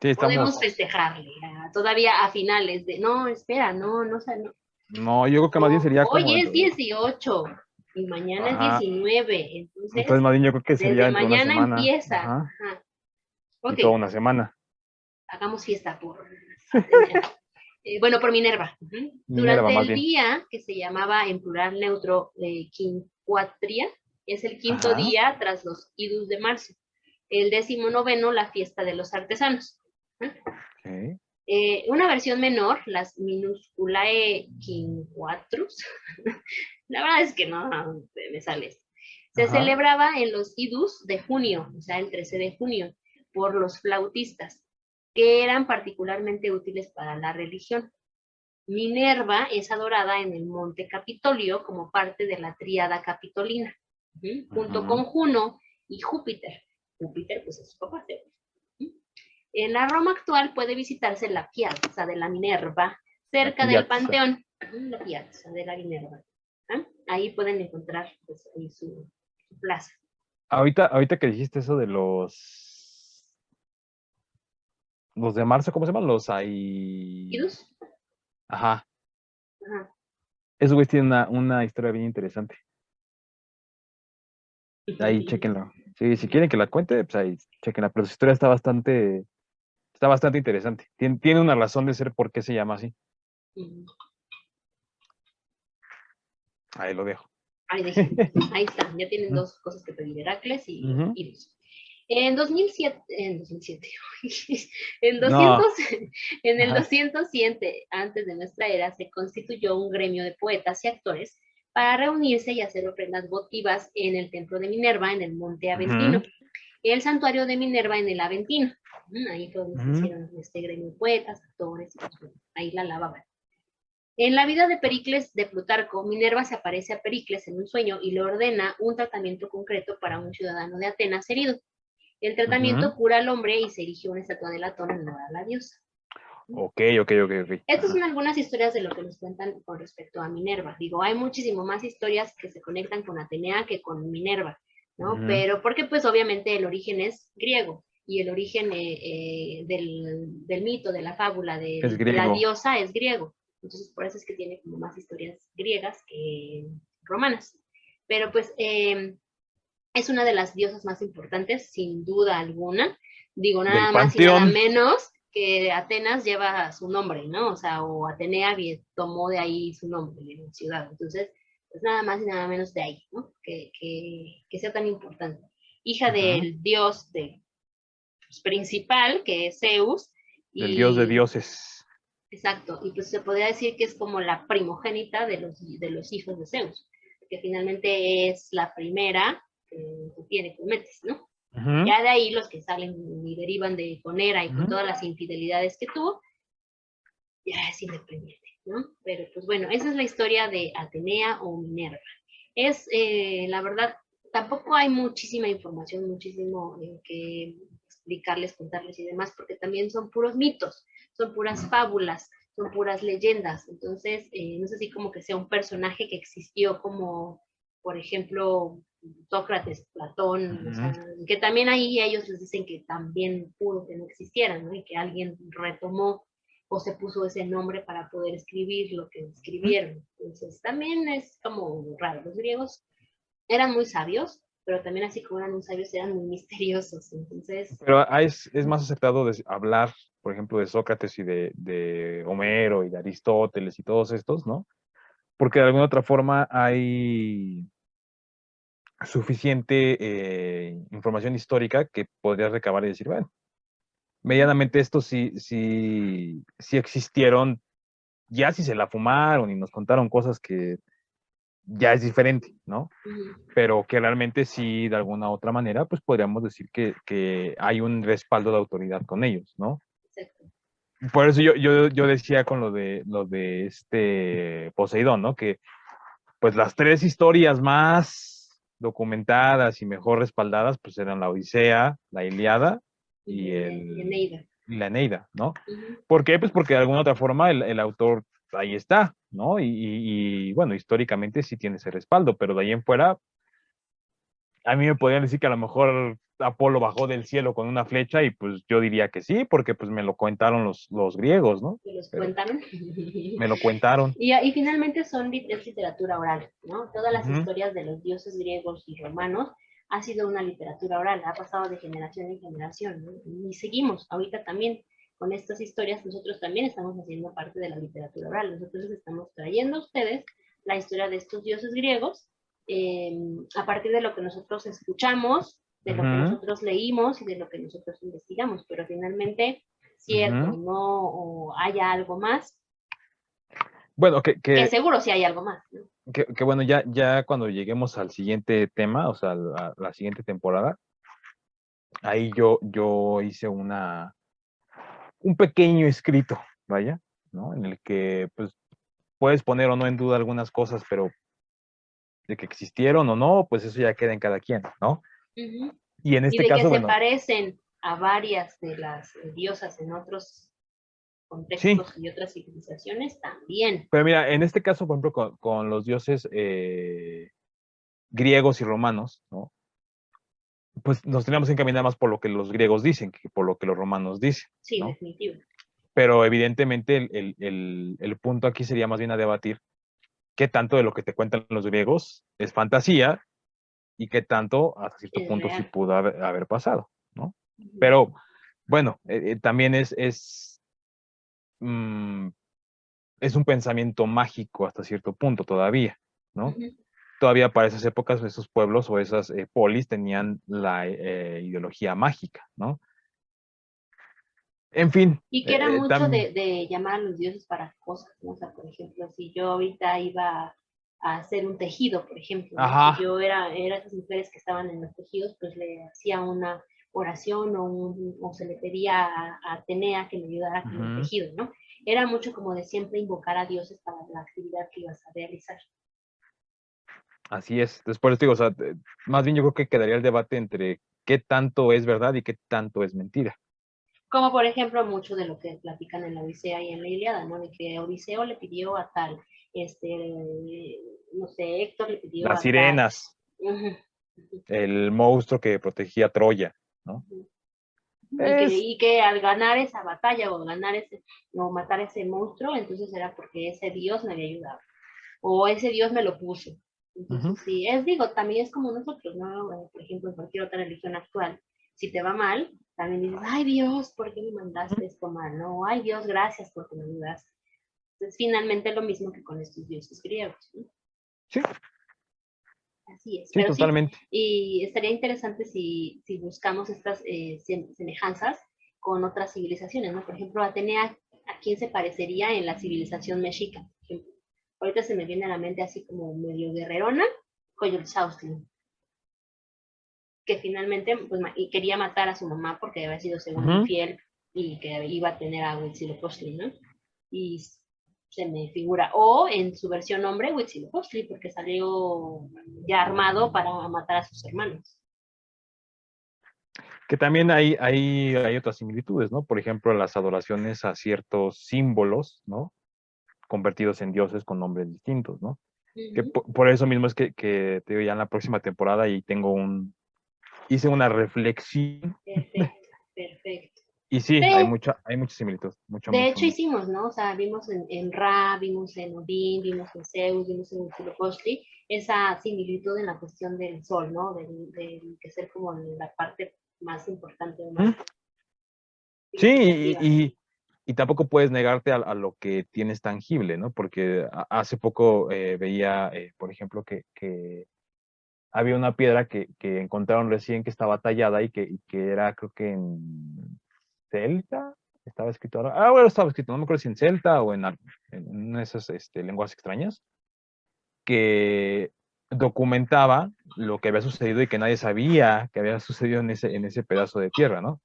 Speaker 2: Sí,
Speaker 1: podemos
Speaker 2: estamos.
Speaker 1: festejarle todavía a finales de, no, espera, no, no, no,
Speaker 2: No, yo creo que más bien
Speaker 1: no,
Speaker 2: sería como
Speaker 1: hoy es
Speaker 2: dentro de.
Speaker 1: 18 y mañana es
Speaker 2: Ajá.
Speaker 1: 19,
Speaker 2: Entonces,
Speaker 1: entonces
Speaker 2: más bien yo creo que sería
Speaker 1: desde
Speaker 2: dentro de una
Speaker 1: mañana
Speaker 2: semana.
Speaker 1: empieza.
Speaker 2: Ajá.
Speaker 1: Ajá.
Speaker 2: Y
Speaker 1: Ok,
Speaker 2: toda una semana.
Speaker 1: hagamos fiesta por Atenea. Bueno, por Minerva.
Speaker 2: Minerva,
Speaker 1: Durante
Speaker 2: más
Speaker 1: el
Speaker 2: bien.
Speaker 1: día, que se llamaba en plural neutro quincuatria, es el quinto
Speaker 2: Ajá.
Speaker 1: día tras los idus de marzo. El 19º, la fiesta de los artesanos.
Speaker 2: Ok.
Speaker 1: Una versión menor, las minusculae quinquatrus, la verdad es que no me sale esto. Se
Speaker 2: Ajá.
Speaker 1: celebraba en los idus de junio, o sea, el 13 de junio, por los flautistas, que eran particularmente útiles para la religión. Minerva es adorada en el monte Capitolio como parte de la tríada capitolina, junto
Speaker 2: Ajá.
Speaker 1: con Juno y Júpiter. Júpiter, pues es su papá. En la Roma actual puede visitarse la Piazza de la Minerva,
Speaker 2: La
Speaker 1: cerca del
Speaker 2: piazza.
Speaker 1: Panteón, la Piazza de la Minerva. Ahí pueden encontrar pues, ahí su plaza.
Speaker 2: Ahorita que dijiste eso de los de marzo, ¿cómo se llaman? Los ahí.
Speaker 1: ¿Idus?
Speaker 2: Ajá.
Speaker 1: Ajá.
Speaker 2: Esos güeyes tienen una historia bien interesante. Ahí chequenla. Sí, si quieren que la cuente, pues ahí chequenla. Pero su historia está bastante interesante. Tiene una razón de ser por qué se llama así. Ahí lo dejo.
Speaker 1: Ahí déjenlo. Ahí está, ya tienen dos cosas que pedir, Heracles y
Speaker 2: Ujú.
Speaker 1: Idus. En 2007, en
Speaker 2: No.
Speaker 1: 200, en el
Speaker 2: Ajá.
Speaker 1: 207 antes de nuestra era, se constituyó un gremio de poetas y actores para reunirse y hacer ofrendas votivas en el templo de Minerva, en el monte
Speaker 2: Ujú,
Speaker 1: Aventino, el santuario de Minerva en el Aventino. Ahí fue donde se
Speaker 2: ujú.
Speaker 1: hicieron este gremio de poetas, actores, y pues, bueno, ahí la lavaban. En la vida de Pericles de Plutarco, Minerva se aparece a Pericles en un sueño y le ordena un tratamiento concreto para un ciudadano de Atenas herido. El
Speaker 2: Ujú.
Speaker 1: tratamiento cura al hombre y se erigió una estatua de latón en honor a la diosa.
Speaker 2: Ok, ok, ok, ok.
Speaker 1: Estas son
Speaker 2: Ajá.
Speaker 1: algunas historias de lo que nos cuentan con respecto a Minerva. Digo, hay muchísimo más historias que se conectan con Atenea que con Minerva, ¿no?
Speaker 2: Ujú.
Speaker 1: Pero porque pues obviamente el origen es griego y el origen del mito, de la fábula,
Speaker 2: Es
Speaker 1: de la
Speaker 2: griego.
Speaker 1: diosa es griego. Entonces por eso es que tiene como más historias griegas que romanas. Pero pues es una de las diosas más importantes, sin duda alguna. Digo,
Speaker 2: Del
Speaker 1: nada más y nada
Speaker 2: panteón.
Speaker 1: menos que Atenas lleva su nombre, ¿no? O sea, o Atenea tomó de ahí su nombre de la ciudad. Entonces, pues nada más y nada menos de ahí, ¿no? Que sea tan importante. Hija
Speaker 2: Ujú.
Speaker 1: del dios pues, principal, que es Zeus,
Speaker 2: Del dios de
Speaker 1: y
Speaker 2: dioses.
Speaker 1: exacto, y pues se podría decir que es como la primogénita de los hijos de Zeus, que finalmente es la primera que tiene Cometes, ¿no?
Speaker 2: Ujú,
Speaker 1: Ya de ahí los que salen y derivan de Conera y con
Speaker 2: ujú.
Speaker 1: todas las infidelidades que tuvo, ya es independiente, ¿no? Pero pues bueno, esa es la historia de Atenea o Minerva. Es, la verdad, tampoco hay muchísima información, muchísimo que explicarles, contarles y demás, porque también son puros mitos, son puras fábulas, son puras leyendas. Entonces, no es así como que sea un personaje que existió como, por ejemplo, Sócrates, Platón, o sea,
Speaker 2: Ujú.
Speaker 1: que también ahí ellos les dicen que también pudo que no existieran, ¿no? Y que alguien retomó o se puso ese nombre para poder escribir lo que escribieron. Entonces, también es como raro. Los griegos eran muy sabios, pero también así como eran muy sabios, eran muy misteriosos. Entonces,
Speaker 2: Pero es más aceptado hablar, por ejemplo, de Sócrates y de Homero y de Aristóteles y todos estos, ¿no? Porque de alguna otra forma hay suficiente información histórica que podrías recabar y decir, bueno, medianamente estos sí existieron, ya si se la fumaron y nos contaron cosas que ya es diferente, ¿no? Pero que realmente sí, de alguna otra manera, pues podríamos decir que hay un respaldo de autoridad con ellos, ¿no?
Speaker 1: exacto.
Speaker 2: Por eso yo decía con lo de este Poseidón, ¿no? Que pues las tres historias más documentadas y mejor respaldadas, pues eran la Odisea, la Ilíada y
Speaker 1: Y
Speaker 2: el,
Speaker 1: Eneida.
Speaker 2: la Eneida, ¿no?
Speaker 1: Ujú.
Speaker 2: ¿Por qué? Pues porque de alguna otra forma el autor ahí está, ¿no? Y, bueno, históricamente sí tiene ese respaldo, pero de ahí en fuera, a mí me podrían decir que a lo mejor Apolo bajó del cielo con una flecha y pues yo diría que sí, porque pues me lo contaron los griegos, ¿no?
Speaker 1: Que los
Speaker 2: Pero
Speaker 1: cuentan.
Speaker 2: me lo contaron.
Speaker 1: Y finalmente es literatura oral, ¿no? Todas las
Speaker 2: Ujú,
Speaker 1: historias de los dioses griegos y romanos ha sido una literatura oral, ha pasado de generación en generación, ¿no? Y seguimos, ahorita también con estas historias, nosotros también estamos haciendo parte de la literatura oral, nosotros les estamos trayendo a ustedes la historia de estos dioses griegos, eh, a partir de lo que nosotros escuchamos, de lo que
Speaker 2: ujú,
Speaker 1: nosotros leímos y de lo que nosotros investigamos, pero finalmente, cierto,
Speaker 2: ujú.
Speaker 1: no o haya algo más,
Speaker 2: Bueno,
Speaker 1: que seguro sí hay algo más, ¿no?
Speaker 2: que bueno, ya cuando lleguemos al siguiente tema, o sea, la siguiente temporada, ahí yo hice un pequeño escrito, vaya, ¿no? En el que pues puedes poner o no en duda algunas cosas, pero de que existieron o no, pues eso ya queda en cada quien, ¿no?
Speaker 1: Uh-huh.
Speaker 2: Y en
Speaker 1: Y
Speaker 2: este
Speaker 1: de que
Speaker 2: caso,
Speaker 1: se
Speaker 2: bueno,
Speaker 1: parecen a varias de las diosas en otros
Speaker 2: sí,
Speaker 1: contextos y otras civilizaciones también.
Speaker 2: pero mira, en este caso, por ejemplo, con los dioses griegos y romanos, ¿no? Pues nos tenemos que encaminar más por lo que los griegos dicen que por lo que los romanos dicen,
Speaker 1: Sí,
Speaker 2: ¿no?
Speaker 1: definitivo.
Speaker 2: Pero evidentemente el punto aquí sería más bien a debatir qué tanto de lo que te cuentan los griegos es fantasía y qué tanto hasta cierto
Speaker 1: Es
Speaker 2: punto sí
Speaker 1: real.
Speaker 2: pudo haber pasado, ¿no?
Speaker 1: Uh-huh.
Speaker 2: Pero bueno, también mm, es un pensamiento mágico hasta cierto punto todavía, ¿no?
Speaker 1: Uh-huh.
Speaker 2: Todavía para esas épocas esos pueblos o esas polis tenían la ideología mágica, ¿no? En fin,
Speaker 1: Y que era mucho de llamar a los dioses para cosas, ¿no? O sea, por ejemplo, si yo ahorita iba a hacer un tejido, por ejemplo, ¿no? Si
Speaker 2: ajá,
Speaker 1: yo era esas mujeres que estaban en los tejidos, pues le hacía una oración o se le pedía a Atenea que me ayudara con el
Speaker 2: ujú,
Speaker 1: tejido, ¿no? Era mucho como de siempre invocar a dioses para la actividad que ibas a realizar.
Speaker 2: así es. Después te digo, o sea, más bien yo creo que quedaría el debate entre qué tanto es verdad y qué tanto es mentira.
Speaker 1: Como por ejemplo mucho de lo que platican en la Odisea y en la Ilíada, ¿no? De que Odiseo le pidió a tal, no sé, Héctor le pidió
Speaker 2: Las
Speaker 1: a tal.
Speaker 2: sirenas,
Speaker 1: Uh-huh.
Speaker 2: el monstruo que protegía Troya, ¿no? Es,
Speaker 1: Y que al ganar esa batalla o matar ese monstruo, entonces era porque ese Dios me había ayudado o ese Dios me lo puso.
Speaker 2: ujú,
Speaker 1: Entonces, sí, digo, también es como nosotros, ¿no? Por ejemplo, en cualquier otra religión actual, si te va mal, también dices, ay Dios, ¿por qué me
Speaker 2: ujú.
Speaker 1: mandaste esto mal? No, ay Dios, gracias porque me ayudaste. Entonces, finalmente lo mismo que con estos dioses griegos, ¿no?
Speaker 2: Sí,
Speaker 1: Así es,
Speaker 2: sí,
Speaker 1: pero sí,
Speaker 2: totalmente.
Speaker 1: y estaría interesante si buscamos estas semejanzas con otras civilizaciones, ¿no? Por ejemplo, Atenea, ¿a quién se parecería en la civilización mexica? Por ejemplo, ahorita se me viene a la mente así como medio guerrerona, Coyolxauhqui, que finalmente pues, y quería matar a su mamá porque había sido según
Speaker 2: Ujú.
Speaker 1: infiel y que iba a tener a Huitzilopochtli, ¿no? Y se me figura, o en su versión hombre, Huitzilopochtli, porque salió ya armado para matar a sus hermanos.
Speaker 2: Que también hay otras similitudes, ¿no? Por ejemplo, las adoraciones a ciertos símbolos, ¿no? Convertidos en dioses con nombres distintos, ¿no? Que
Speaker 1: Uh-huh.
Speaker 2: por eso mismo es que te digo, ya en la próxima temporada y hice una reflexión
Speaker 1: Perfecto, perfecto.
Speaker 2: y sí,
Speaker 1: Pero
Speaker 2: hay mucha similitud, mucho,
Speaker 1: de
Speaker 2: mucho,
Speaker 1: hecho
Speaker 2: mucho.
Speaker 1: hicimos, ¿no? O sea, vimos en Ra, vimos en Odín, vimos en Zeus, vimos en Huitzilopochtli, esa similitud en la cuestión del sol, ¿no? De que ser como la parte más importante o
Speaker 2: ¿Mm?
Speaker 1: más
Speaker 2: Sí,
Speaker 1: significativa.
Speaker 2: y tampoco puedes negarte a lo que tienes tangible, ¿no? Porque hace poco veía, por ejemplo, que había una piedra que encontraron recién que estaba tallada y que era, creo que en celta, estaba escrito, bueno, estaba escrito, no me acuerdo si en celta o en una de esas lenguas extrañas, que documentaba lo que había sucedido y que nadie sabía que había sucedido en ese pedazo de tierra, ¿no?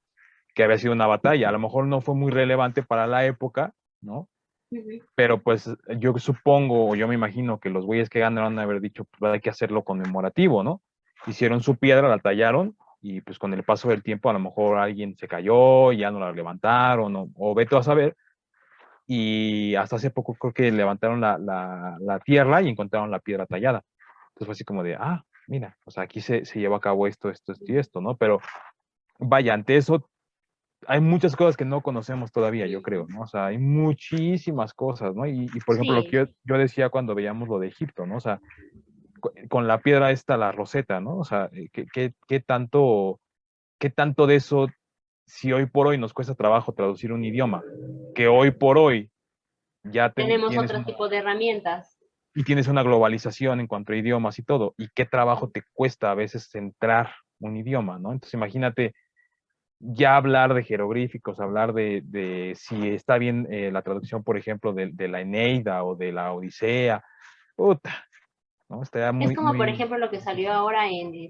Speaker 2: Que había sido una batalla. A lo mejor no fue muy relevante para la época, ¿no?
Speaker 1: Uh-huh.
Speaker 2: Pero pues yo supongo, o yo me imagino que los güeyes que ganaron haber dicho, pues hay que hacerlo conmemorativo, ¿no? Hicieron su piedra, la tallaron y pues con el paso del tiempo a lo mejor alguien se cayó, ya no la levantaron, o vete a saber, y hasta hace poco creo que levantaron la tierra y encontraron la piedra tallada. Entonces fue así como de, mira, o sea, aquí se llevó a cabo esto y esto, ¿no? Pero vaya, ante eso hay muchas cosas que no conocemos todavía, yo creo, ¿no? O sea, hay muchísimas cosas, ¿no? Y por ejemplo, lo que
Speaker 1: Sí,
Speaker 2: yo decía cuando veíamos lo de Egipto, ¿no? O sea, con la piedra esta, la Rosetta, ¿no? O sea, qué tanto de eso, si hoy por hoy nos cuesta trabajo traducir un idioma, que hoy por hoy ya
Speaker 1: tenemos
Speaker 2: tienes
Speaker 1: otro tipo de herramientas.
Speaker 2: y tienes una globalización en cuanto a idiomas y todo, y qué trabajo te cuesta a veces centrar un idioma, ¿no? Entonces imagínate ya hablar de jeroglíficos, hablar de si está bien la traducción, por ejemplo, de la Eneida o de la Odisea, puta, ¿no? Estaría
Speaker 1: Es
Speaker 2: muy,
Speaker 1: como, por
Speaker 2: muy...
Speaker 1: ejemplo, lo que salió ahora en el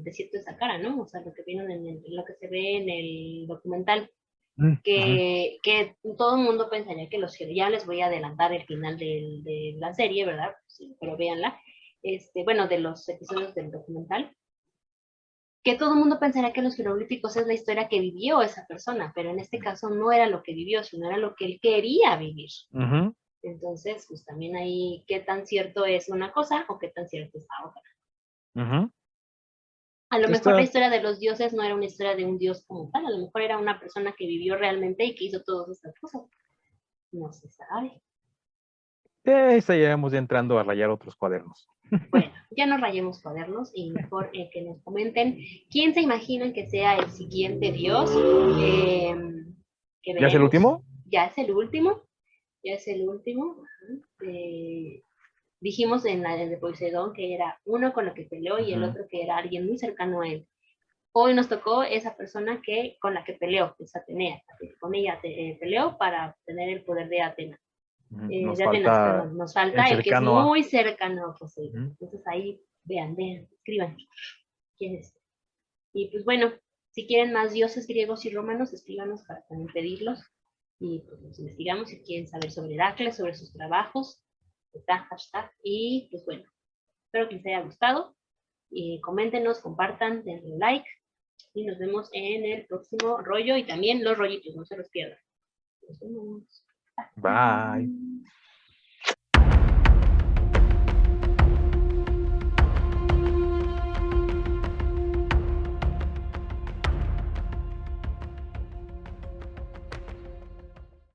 Speaker 1: desierto de Saqqara, ¿no? O sea, lo que vieron lo que se ve en el documental,
Speaker 2: Ujú.
Speaker 1: que todo el mundo pensaría que ya les voy a adelantar el final de la serie, ¿verdad? Sí, pero véanla. Bueno, de los episodios del documental, que todo el mundo pensaría que los jeroglíficos es la historia que vivió esa persona, pero en este caso no era lo que vivió, sino era lo que él quería vivir.
Speaker 2: Ujú.
Speaker 1: Entonces, pues también ahí, qué tan cierto es una cosa o qué tan cierto es la otra.
Speaker 2: Ujú.
Speaker 1: A lo mejor la
Speaker 2: Está,
Speaker 1: historia de los dioses no era una historia de un dios como tal, a lo mejor era una persona que vivió realmente y que hizo todas estas cosas. No se sabe.
Speaker 2: estaríamos ya entrando a rayar otros cuadernos.
Speaker 1: Bueno, ya no rayemos cuadernos y mejor que nos comenten quién se imaginan que sea el siguiente dios eh, que
Speaker 2: ¿Ya es el
Speaker 1: veremos.
Speaker 2: último?
Speaker 1: Ya es el último, ya es el último. Dijimos en la de Poseidón que era uno con lo que peleó y el
Speaker 2: Ujú.
Speaker 1: otro que era alguien muy cercano a él. Hoy nos tocó esa persona con la que peleó, que es Atenea. Con ella peleó para tener el poder de Atenas.
Speaker 2: Nos
Speaker 1: De Atenas,
Speaker 2: falta
Speaker 1: perdón. Nos
Speaker 2: el
Speaker 1: falta el que es
Speaker 2: cercano a...
Speaker 1: muy cercano a Poseidón.
Speaker 2: Ujú.
Speaker 1: Entonces ahí vean, escriban quién es. Y pues bueno, si quieren más dioses griegos y romanos, escríbanos para también pedirlos. Y pues los investigamos si quieren saber sobre Heracles, sobre sus trabajos. Está hashtag. Y pues bueno, espero que les haya gustado. Y coméntenos, compartan, denle like. Y nos vemos en el próximo rollo y también los rollitos, no se los pierdan. Nos vemos.
Speaker 2: Bye.